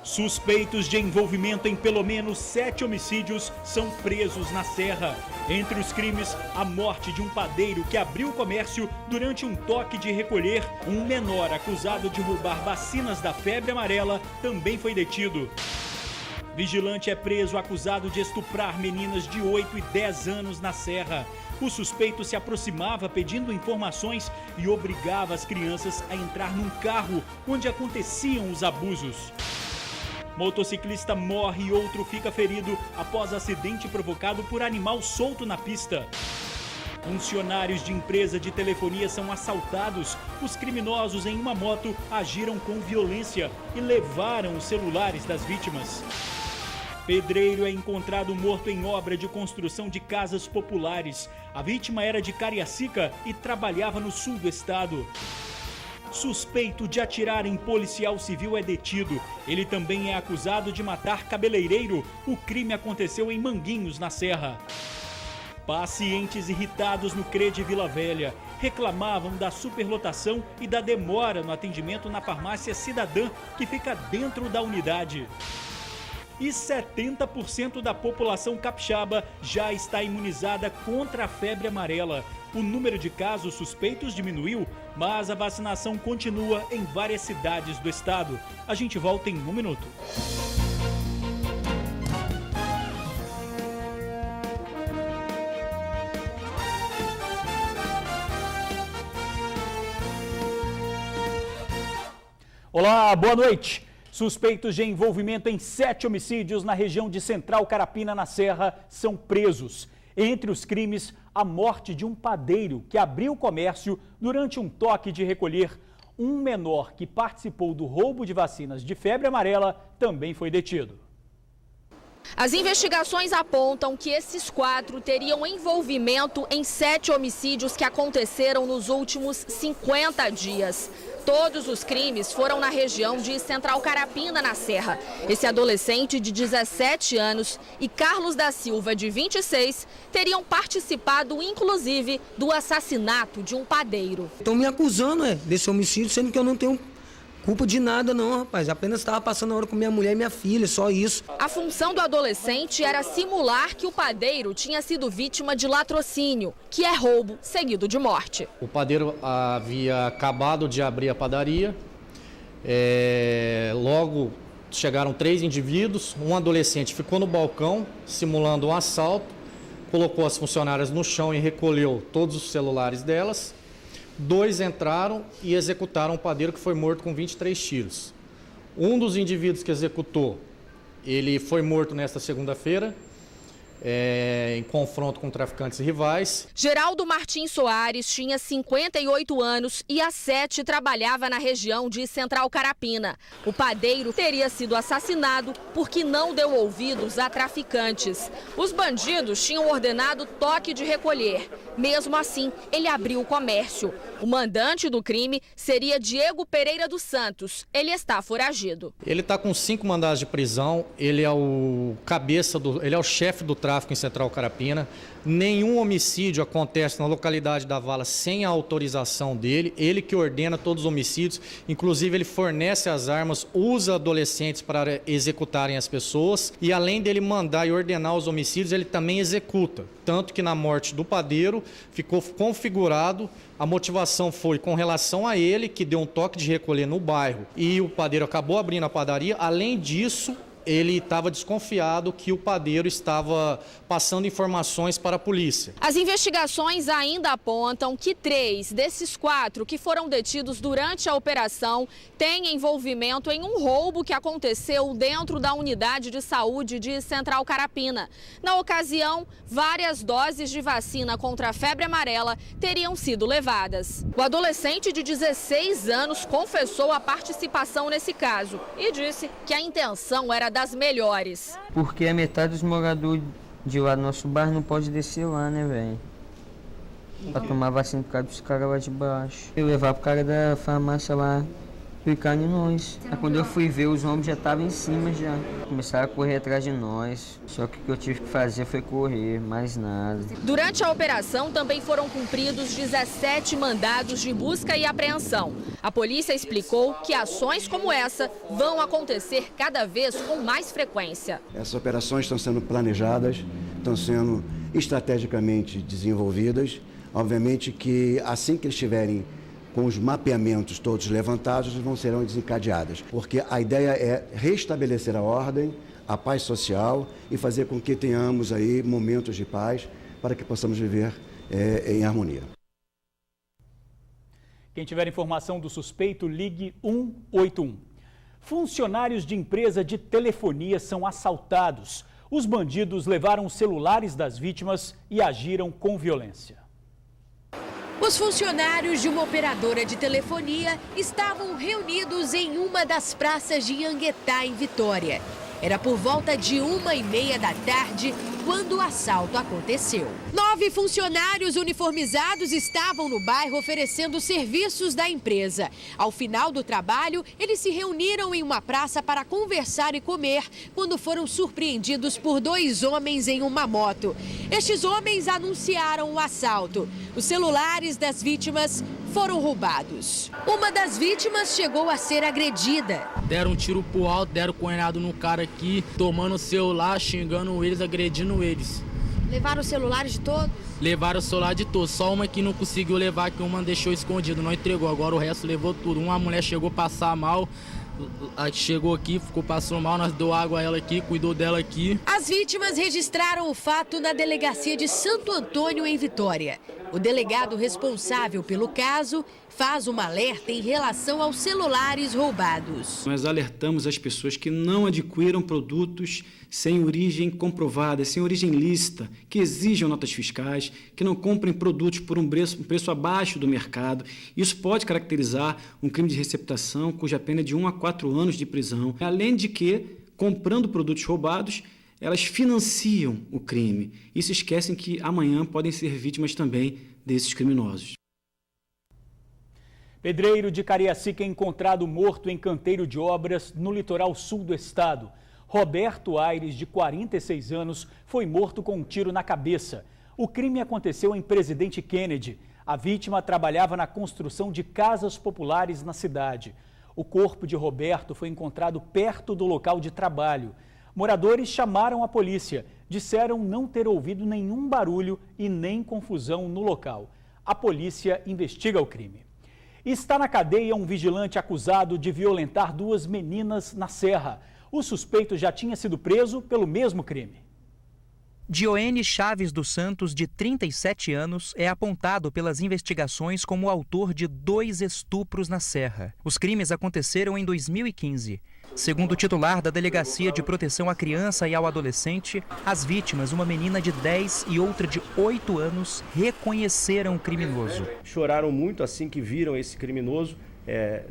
Suspeitos de envolvimento em pelo menos 7 homicídios são presos na Serra. Entre os crimes, a morte de um padeiro que abriu o comércio durante um toque de recolher. Um menor acusado de roubar vacinas da febre amarela também foi detido. Vigilante é preso acusado de estuprar meninas de 8 e 10 anos na Serra. O suspeito se aproximava pedindo informações e obrigava as crianças a entrar num carro onde aconteciam os abusos. Motociclista morre e outro fica ferido após acidente provocado por animal solto na pista. Funcionários de empresa de telefonia são assaltados. Os criminosos em uma moto agiram com violência e levaram os celulares das vítimas. Pedreiro é encontrado morto em obra de construção de casas populares. A vítima era de Cariacica e trabalhava no sul do estado. Suspeito de atirar em policial civil é detido. Ele também é acusado de matar cabeleireiro. O crime aconteceu em Manguinhos, na Serra. Pacientes irritados no CRED Vila Velha reclamavam da superlotação e da demora no atendimento na farmácia Cidadã, que fica dentro da unidade. E 70% da população capixaba já está imunizada contra a febre amarela. O número de casos suspeitos diminuiu, mas a vacinação continua em várias cidades do estado. A gente volta em um minuto. Olá, boa noite. Suspeitos de envolvimento em 7 homicídios na região de Central Carapina, na Serra, são presos. Entre os crimes, a morte de um padeiro que abriu o comércio durante um toque de recolher. Um menor que participou do roubo de vacinas de febre amarela também foi detido. As investigações apontam que esses 4 teriam envolvimento em 7 homicídios que aconteceram nos últimos 50 dias. Todos os crimes foram na região de Central Carapina, na Serra. Esse adolescente de 17 anos e Carlos da Silva, de 26, teriam participado, inclusive, do assassinato de um padeiro. Estão me acusando desse homicídio, sendo que eu não tenho culpa de nada não, rapaz. Apenas estava passando a hora com minha mulher e minha filha, só isso. A função do adolescente era simular que o padeiro tinha sido vítima de latrocínio, que é roubo seguido de morte. O padeiro havia acabado de abrir a padaria. Logo chegaram 3 indivíduos. Um adolescente ficou no balcão simulando um assalto, colocou as funcionárias no chão e recolheu todos os celulares delas. 2 entraram e executaram o padeiro, que foi morto com 23 tiros. Um dos indivíduos que executou, ele foi morto nesta segunda-feira, em confronto com traficantes rivais. Geraldo Martins Soares tinha 58 anos e há 7 trabalhava na região de Central Carapina. O padeiro teria sido assassinado porque não deu ouvidos a traficantes. Os bandidos tinham ordenado toque de recolher. Mesmo assim, ele abriu o comércio. O mandante do crime seria Diego Pereira dos Santos. Ele está foragido. Ele está com 5 mandados de prisão. Ele é o ele é o chefe do tráfico em Central Carapina. Nenhum homicídio acontece na localidade da Vala sem a autorização dele. Ele que ordena todos os homicídios. Inclusive, ele fornece as armas, usa adolescentes para executarem as pessoas. E além dele mandar e ordenar os homicídios, ele também executa. Tanto que na morte do padeiro ficou configurado. A motivação foi com relação a ele, que deu um toque de recolher no bairro. E o padeiro acabou abrindo a padaria. Além disso, ele estava desconfiado que o padeiro estava passando informações para a polícia. As investigações ainda apontam que 3 desses 4 que foram detidos durante a operação têm envolvimento em um roubo que aconteceu dentro da unidade de saúde de Central Carapina. Na ocasião, várias doses de vacina contra a febre amarela teriam sido levadas. O adolescente de 16 anos confessou a participação nesse caso e disse que a intenção era das melhores. Porque a metade dos moradores de lá do nosso bairro não pode descer lá, né, velho? Pra tomar vacina por causa dos caras lá de baixo. Eu levar pro cara da farmácia lá Ficaram em nós. Aí quando eu fui ver, os homens já estavam em cima já. Começaram a correr atrás de nós. Só que o que eu tive que fazer foi correr, mais nada. Durante a operação também foram cumpridos 17 mandados de busca e apreensão. A polícia explicou que ações como essa vão acontecer cada vez com mais frequência. Essas operações estão sendo planejadas, estão sendo estrategicamente desenvolvidas. Obviamente que assim que eles estiverem com os mapeamentos todos levantados, serão desencadeadas. Porque a ideia é restabelecer a ordem, a paz social e fazer com que tenhamos aí momentos de paz para que possamos viver em harmonia. Quem tiver informação do suspeito, ligue 181. Funcionários de empresa de telefonia são assaltados. Os bandidos levaram os celulares das vítimas e agiram com violência. Os funcionários de uma operadora de telefonia estavam reunidos em uma das praças de Anguetá, em Vitória. Era por volta de 1h30 da tarde quando o assalto aconteceu. 9 funcionários uniformizados estavam no bairro oferecendo serviços da empresa. Ao final do trabalho, eles se reuniram em uma praça para conversar e comer quando foram surpreendidos por 2 homens em uma moto. Estes homens anunciaram o assalto. Os celulares das vítimas foram roubados. Uma das vítimas chegou a ser agredida. Deram um tiro pro alto, deram cunhado no cara aqui, tomando o celular, xingando eles, agredindo eles. Levaram os celulares de todos? Levaram o celular de todos, só uma que não conseguiu levar, que uma deixou escondido, não entregou, agora o resto levou tudo. Uma mulher chegou a passar mal, chegou aqui, passou mal, nós deu água a ela aqui, cuidou dela aqui. As vítimas registraram o fato na delegacia de Santo Antônio, em Vitória. O delegado responsável pelo caso faz uma alerta em relação aos celulares roubados. Nós alertamos as pessoas que não adquiram produtos sem origem comprovada, sem origem lícita, que exijam notas fiscais, que não comprem produtos por um preço abaixo do mercado. Isso pode caracterizar um crime de receptação, cuja pena é de 1 a 4 anos de prisão. Além de que, comprando produtos roubados, elas financiam o crime e se esquecem que amanhã podem ser vítimas também desses criminosos. Pedreiro de Cariacica é encontrado morto em canteiro de obras no litoral sul do estado. Roberto Aires, de 46 anos, foi morto com um tiro na cabeça. O crime aconteceu em Presidente Kennedy. A vítima trabalhava na construção de casas populares na cidade. O corpo de Roberto foi encontrado perto do local de trabalho. Moradores chamaram a polícia, disseram não ter ouvido nenhum barulho e nem confusão no local. A polícia investiga o crime. Está na cadeia um vigilante acusado de violentar 2 meninas na Serra. O suspeito já tinha sido preso pelo mesmo crime. Dioene Chaves dos Santos, de 37 anos, é apontado pelas investigações como o autor de 2 estupros na Serra. Os crimes aconteceram em 2015. Segundo o titular da Delegacia de Proteção à Criança e ao Adolescente, as vítimas, uma menina de 10 e outra de 8 anos, reconheceram o criminoso. Choraram muito assim que viram esse criminoso,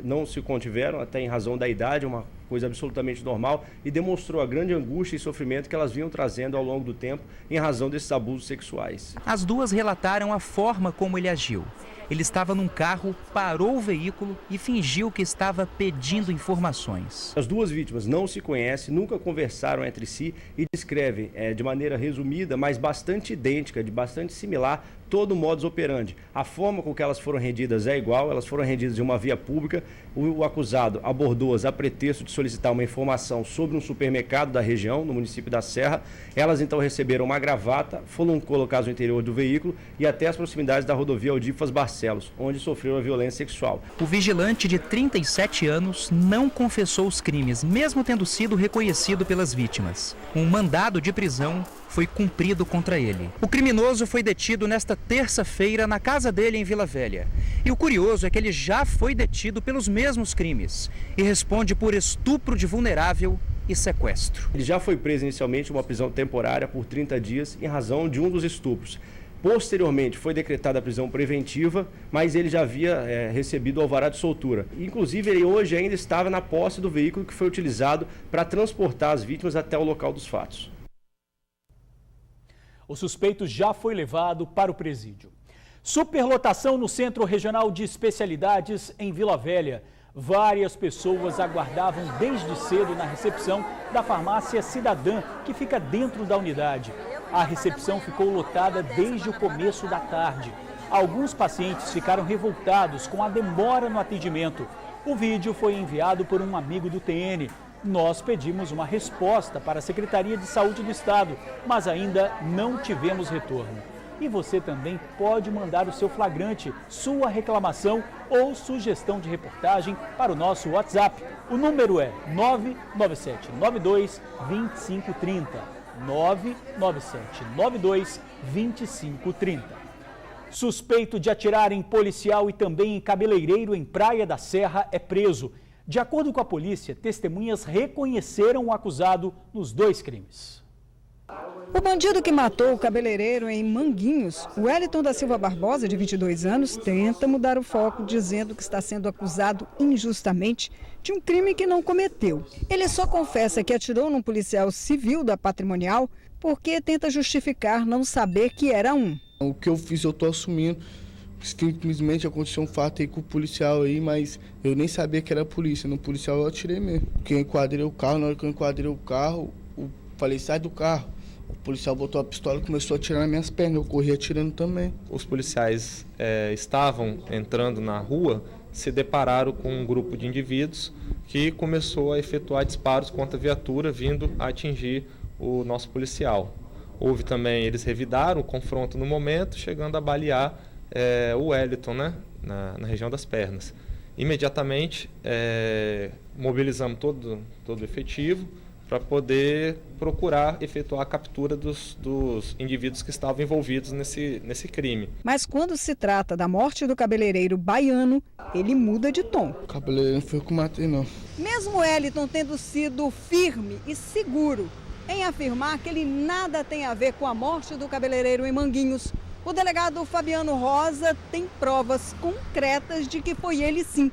não se contiveram, até em razão da idade, uma coisa absolutamente normal, e demonstrou a grande angústia e sofrimento que elas vinham trazendo ao longo do tempo em razão desses abusos sexuais. As duas relataram a forma como ele agiu. Ele estava num carro, parou o veículo e fingiu que estava pedindo informações. As 2 vítimas não se conhecem, nunca conversaram entre si e descrevem de maneira resumida, mas bastante idêntica, bastante similar, todo o modus operandi. A forma com que elas foram rendidas é igual, elas foram rendidas em uma via pública. O acusado abordou-as a pretexto de solicitar uma informação sobre um supermercado da região, no município da Serra. Elas então receberam uma gravata, foram colocadas no interior do veículo e até as proximidades da rodovia Aldifas Barcelos, onde sofreram a violência sexual. O vigilante de 37 anos não confessou os crimes, mesmo tendo sido reconhecido pelas vítimas. Um mandado de prisão foi cumprido contra ele. O criminoso foi detido nesta terça-feira na casa dele em Vila Velha. E o curioso é que ele já foi detido pelos mesmos crimes e responde por estupro de vulnerável e sequestro. Ele já foi preso inicialmente em uma prisão temporária por 30 dias em razão de um dos estupros. Posteriormente foi decretada a prisão preventiva, mas ele já havia recebido o alvará de soltura. Inclusive, ele hoje ainda estava na posse do veículo que foi utilizado para transportar as vítimas até o local dos fatos. O suspeito já foi levado para o presídio. Superlotação no Centro Regional de Especialidades em Vila Velha. Várias pessoas aguardavam desde cedo na recepção da farmácia Cidadã, que fica dentro da unidade. A recepção ficou lotada desde o começo da tarde. Alguns pacientes ficaram revoltados com a demora no atendimento. O vídeo foi enviado por um amigo do TN. Nós pedimos uma resposta para a Secretaria de Saúde do Estado, mas ainda não tivemos retorno. E você também pode mandar o seu flagrante, sua reclamação ou sugestão de reportagem para o nosso WhatsApp. O número é 99792-2530. 99792-2530. Suspeito de atirar em policial e também em cabeleireiro em Praia da Serra é preso. De acordo com a polícia, testemunhas reconheceram o acusado nos dois crimes. O bandido que matou o cabeleireiro em Manguinhos, Wellington da Silva Barbosa, de 22 anos, tenta mudar o foco, dizendo que está sendo acusado injustamente de um crime que não cometeu. Ele só confessa que atirou num policial civil da Patrimonial porque tenta justificar não saber que era um. O que eu fiz, eu estou assumindo. Simplesmente aconteceu um fato aí com o policial aí, mas eu nem sabia que era polícia. No policial eu atirei mesmo. Porque eu enquadrei o carro, na hora que eu enquadrei o carro, eu falei, sai do carro. O policial botou a pistola e começou a atirar nas minhas pernas, eu corri atirando também. Os policiais estavam entrando na rua, se depararam com um grupo de indivíduos que começou a efetuar disparos contra a viatura, vindo a atingir o nosso policial. Houve também, eles revidaram o confronto no momento, chegando a balear o Wellington, né, na região das pernas. Imediatamente, mobilizamos todo o efetivo, para poder procurar efetuar a captura dos indivíduos que estavam envolvidos nesse crime. Mas quando se trata da morte do cabeleireiro baiano, ele muda de tom. O cabeleireiro não foi eu que matei, não. Mesmo Wellington tendo sido firme e seguro em afirmar que ele nada tem a ver com a morte do cabeleireiro em Manguinhos, o delegado Fabiano Rosa tem provas concretas de que foi ele sim.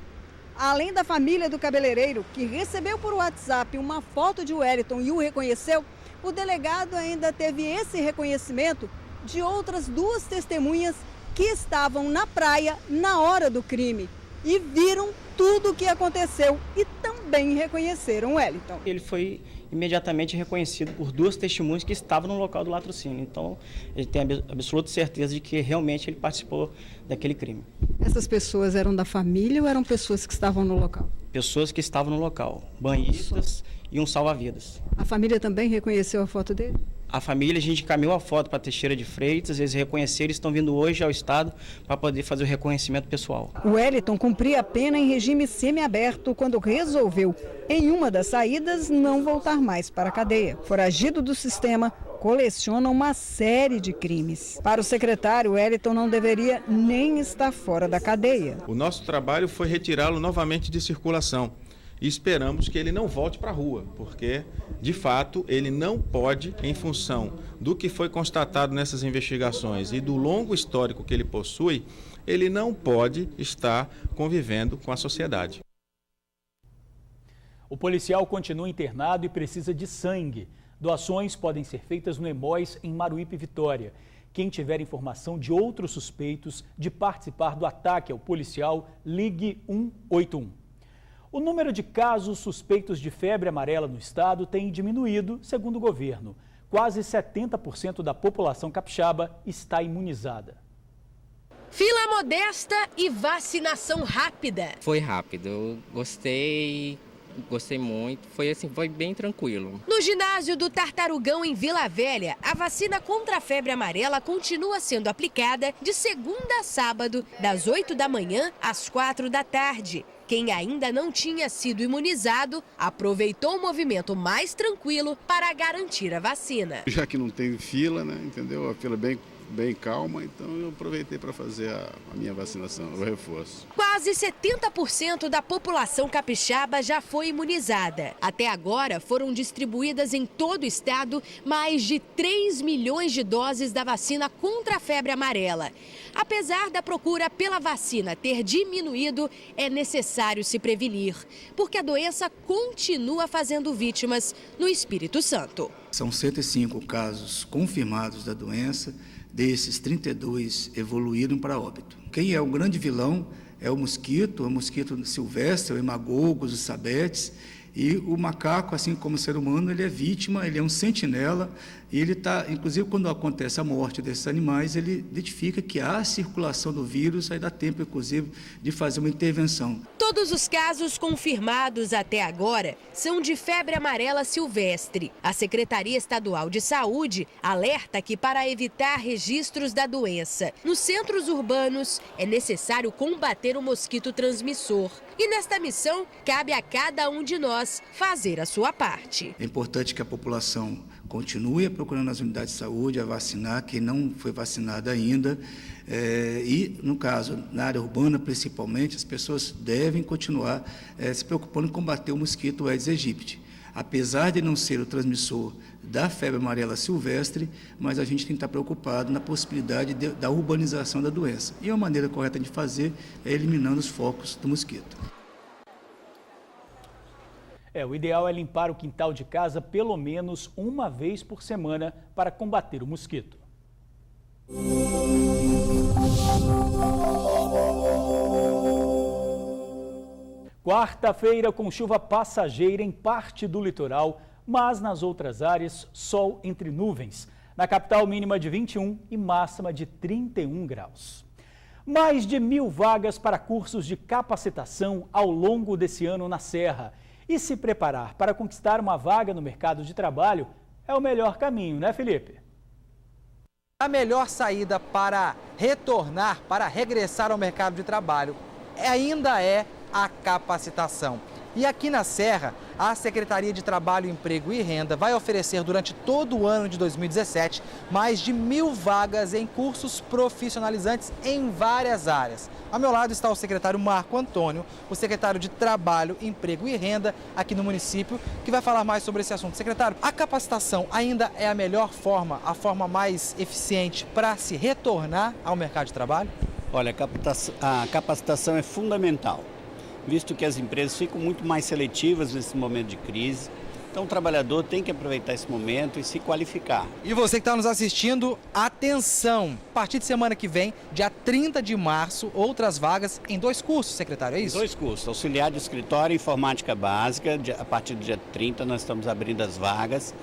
Além da família do cabeleireiro, que recebeu por WhatsApp uma foto de Wellington e o reconheceu, o delegado ainda teve esse reconhecimento de outras duas testemunhas que estavam na praia na hora do crime e viram tudo o que aconteceu e também reconheceram Wellington. Ele foi imediatamente reconhecido por duas testemunhas que estavam no local do latrocínio. Então, ele tem absoluta certeza de que realmente ele participou daquele crime. Essas pessoas eram da família ou eram pessoas que estavam no local? Pessoas que estavam no local, banhistas e um salva-vidas. A família também reconheceu a foto dele? A família, a gente encaminhou a foto para Teixeira de Freitas, eles reconheceram e estão vindo hoje ao Estado para poder fazer o reconhecimento pessoal. O Wellington cumpria a pena em regime semiaberto quando resolveu, em uma das saídas, não voltar mais para a cadeia. Foragido do sistema, coleciona uma série de crimes. Para o secretário, Wellington não deveria nem estar fora da cadeia. O nosso trabalho foi retirá-lo novamente de circulação. E esperamos que ele não volte para a rua, porque, de fato, ele não pode, em função do que foi constatado nessas investigações e do longo histórico que ele possui, ele não pode estar convivendo com a sociedade. O policial continua internado e precisa de sangue. Doações podem ser feitas no Hemóis, em Maruípe, Vitória. Quem tiver informação de outros suspeitos de participar do ataque ao policial, ligue 181. O número de casos suspeitos de febre amarela no estado tem diminuído, segundo o governo. Quase 70% da população capixaba está imunizada. Fila modesta e vacinação rápida. Foi rápido, eu gostei muito, foi bem tranquilo. No ginásio do Tartarugão, em Vila Velha, a vacina contra a febre amarela continua sendo aplicada de segunda a sábado, das 8 da manhã às 4 da tarde. Quem ainda não tinha sido imunizado aproveitou o movimento mais tranquilo para garantir a vacina. Já que não tem fila, né, entendeu? A fila bem calma, então eu aproveitei para fazer a minha vacinação, o reforço. Quase 70% da população capixaba já foi imunizada. Até agora foram distribuídas em todo o estado mais de 3 milhões de doses da vacina contra a febre amarela. Apesar da procura pela vacina ter diminuído, é necessário se prevenir, porque a doença continua fazendo vítimas no Espírito Santo. São 105 casos confirmados da doença, desses 32 evoluíram para óbito. Quem é o grande vilão é o mosquito silvestre, o hemagogos, os sabetes. E o macaco, assim como o ser humano, ele é vítima, ele é um sentinela, e ele está, inclusive, quando acontece a morte desses animais, ele identifica que há circulação do vírus, aí dá tempo, inclusive, de fazer uma intervenção. Todos os casos confirmados até agora são de febre amarela silvestre. A Secretaria Estadual de Saúde alerta que, para evitar registros da doença nos centros urbanos, é necessário combater o mosquito transmissor. E nesta missão, cabe a cada um de nós fazer a sua parte. É importante que a população continue procurando nas unidades de saúde a vacinar quem não foi vacinado ainda. E, no caso, na área urbana principalmente, as pessoas devem continuar se preocupando em combater o mosquito Aedes aegypti. Apesar de não ser o transmissor da febre amarela silvestre, mas a gente tem que estar preocupado na possibilidade da urbanização da doença. E a maneira correta de fazer é eliminando os focos do mosquito. O ideal é limpar o quintal de casa pelo menos uma vez por semana para combater o mosquito. Quarta-feira com chuva passageira em parte do litoral, mas nas outras áreas, sol entre nuvens. Na capital, mínima de 21 e máxima de 31 graus. Mais de 1.000 vagas para cursos de capacitação ao longo desse ano na Serra. E se preparar para conquistar uma vaga no mercado de trabalho é o melhor caminho, né, Felipe? A melhor saída para retornar, para regressar ao mercado de trabalho, ainda é a capacitação. E aqui na Serra, a Secretaria de Trabalho, Emprego e Renda vai oferecer durante todo o ano de 2017 mais de 1.000 vagas em cursos profissionalizantes em várias áreas. Ao meu lado está o secretário Marco Antônio, o secretário de Trabalho, Emprego e Renda aqui no município, que vai falar mais sobre esse assunto. Secretário, a capacitação ainda é a melhor forma, a forma mais eficiente para se retornar ao mercado de trabalho? Olha, a capacitação é fundamental, visto que as empresas ficam muito mais seletivas nesse momento de crise. Então o trabalhador tem que aproveitar esse momento e se qualificar. E você que está nos assistindo, atenção! A partir de semana que vem, dia 30 de março, outras vagas em 2 cursos, secretário, é isso? 2 cursos, auxiliar de escritório e informática básica. A partir do dia 30 nós estamos abrindo as vagas.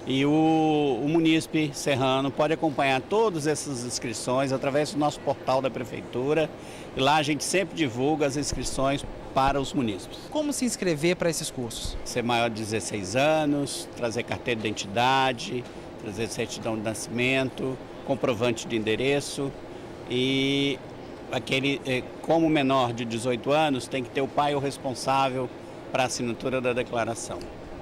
E o munícipe serrano pode acompanhar todas essas inscrições através do nosso portal da Prefeitura. E lá a gente sempre divulga as inscrições para os munícipes. Como se inscrever para esses cursos? Ser maior de 16 anos, trazer carteira de identidade, trazer certidão de nascimento, comprovante de endereço e como menor de 18 anos tem que ter o pai ou responsável para a assinatura da declaração.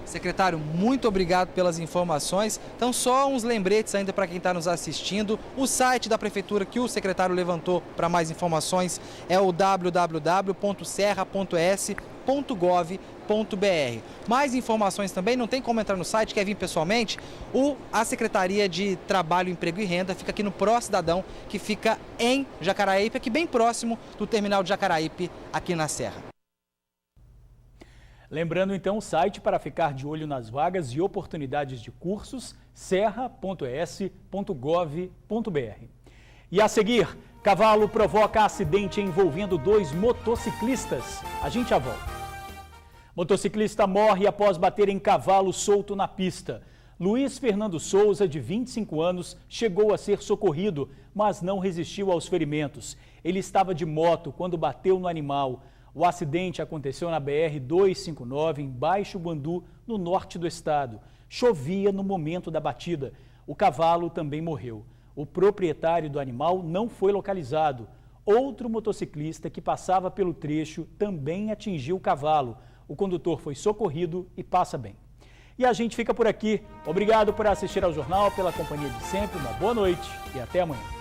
Secretário, muito obrigado pelas informações. Então, só uns lembretes ainda para quem está nos assistindo. O site da Prefeitura que o secretário levantou para mais informações é o www.serra.s.gov.br. Mais informações também, não tem como entrar no site, quer vir pessoalmente? A Secretaria de Trabalho, Emprego e Renda fica aqui no Pró Cidadão, que fica em Jacaraípe, aqui bem próximo do terminal de Jacaraípe, aqui na Serra. Lembrando então o site para ficar de olho nas vagas e oportunidades de cursos, serra.s.gov.br. E a seguir, cavalo provoca acidente envolvendo 2 motociclistas. A gente já volta. Motociclista morre após bater em cavalo solto na pista. Luiz Fernando Souza, de 25 anos, chegou a ser socorrido, mas não resistiu aos ferimentos. Ele estava de moto quando bateu no animal. O acidente aconteceu na BR-259, em Baixo Guandu, no norte do estado. Chovia no momento da batida. O cavalo também morreu. O proprietário do animal não foi localizado. Outro motociclista que passava pelo trecho também atingiu o cavalo. O condutor foi socorrido e passa bem. E a gente fica por aqui. Obrigado por assistir ao jornal, pela companhia de sempre. Uma boa noite e até amanhã.